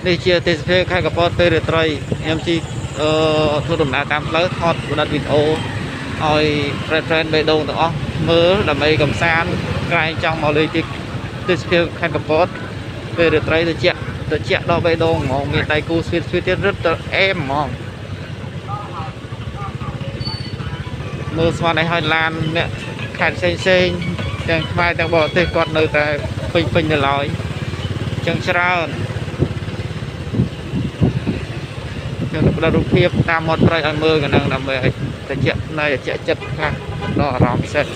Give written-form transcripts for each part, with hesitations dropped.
នេះជាទេសភាពខេត្តកំពតពេលរាត្រីខ្ញុំជីធ្វើដំណើរតាមផ្លូវថតបណ្ដាវីដេអូឲ្យ friend បេះដូងទាំងអស់មើលដើម្បីកំសាន្តក្រែងចង់មកលេងទីទេសភាពខេត្តកំពតពេលរាត្រីទៅជាដល់បេះដូងហ្មងមានដៃគូស្វីតទៀតរឹតទៅអែមហ្មងមើលស្មានឲ្យហើយឡានអ្នកខេត្តផ្សេងទាំងខ្មែរទាំងបរទេសគាត់នៅតែពេញនៅឡើយចឹងច្រើនចឹងផ្ដល់រូបភាពតាមមាត់ព្រៃឲ្យមើលកណ្ដឹងដើម្បីឲ្យតិចនៅតិចចិត្តខ្លះដល់អារម្មណ៍សេត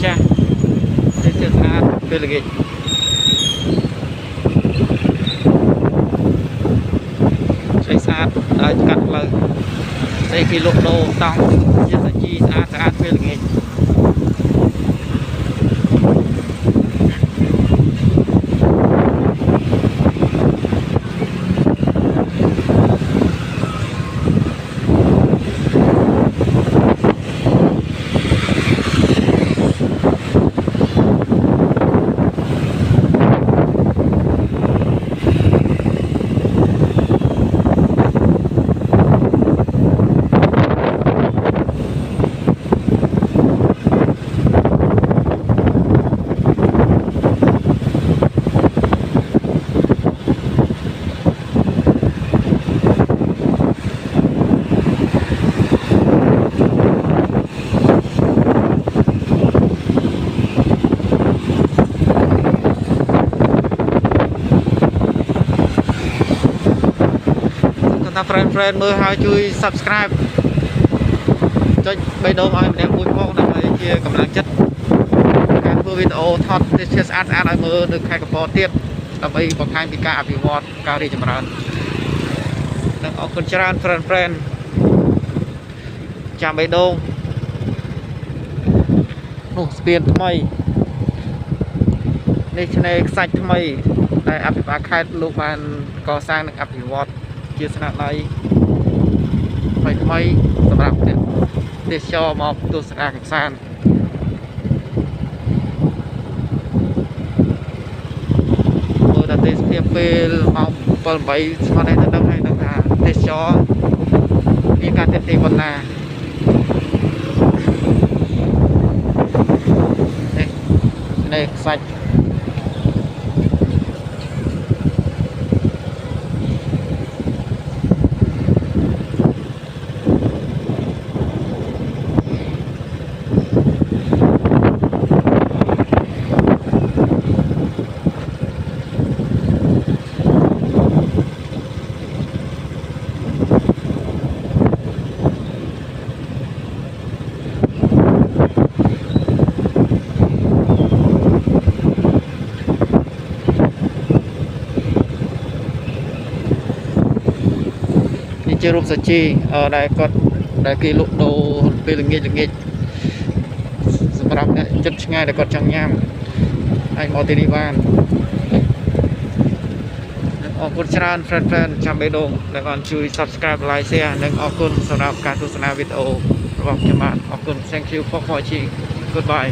ចាស់នេះជាស្អាតពេលល្ងាចស្អាតដល់កាត់ផ្លូវស្អីគេលក់ដូរតង់ជាសាជីស្អាតពេលល្ងាចถ้า friend មើលហើយជួយ subscribe ចុចបេះដូងឲ្យម្នាក់មួយផងដើម្បីជាកម្លាំងចិត្តការធ្វើវីដេអូថតទេសភាពស្អាតឲ្យមើលនៅខេត្តកំពតទៀតដើម្បីបង្ហាញពីការអភិវឌ្ឍការរីកចម្រើននិងអរគុណច្រើន friend ចាំបេះដូងនោះស្ពានថ្មីនេះឆ្នេរខ្សាច់ថ្មីដែលអភិបាលខេត្តលោកបានកសាងនិងអភិវឌ្ឍជាស្នាដៃថ្មីសម្រាប់អ្នកទេសចរមកទស្សនាកម្សាន្តមើលតែទេសភាពពេលម៉ោង 7-8 ស្មានតែដឹងហើយដឹងថាទេសចរមានការទាក់ទាញប៉ុណ្ណានេះខ្សាច់ជារូបសាជីដែលគេលក់ដូរពេលល្ងាចសម្រាប់អ្នកចិត្តឆ្ងាយដែលគាត់ចង់ញ៉ាំអាចមកទីនេះបានអរគុណច្រើន friend ចាំបេះដូងដែលបានជួយ subscribe like share និងអរគុណសម្រាប់ការទស្សនាវីដេអូរបស់ខ្ញុំបាទអរគុណ thank you for watching goodbye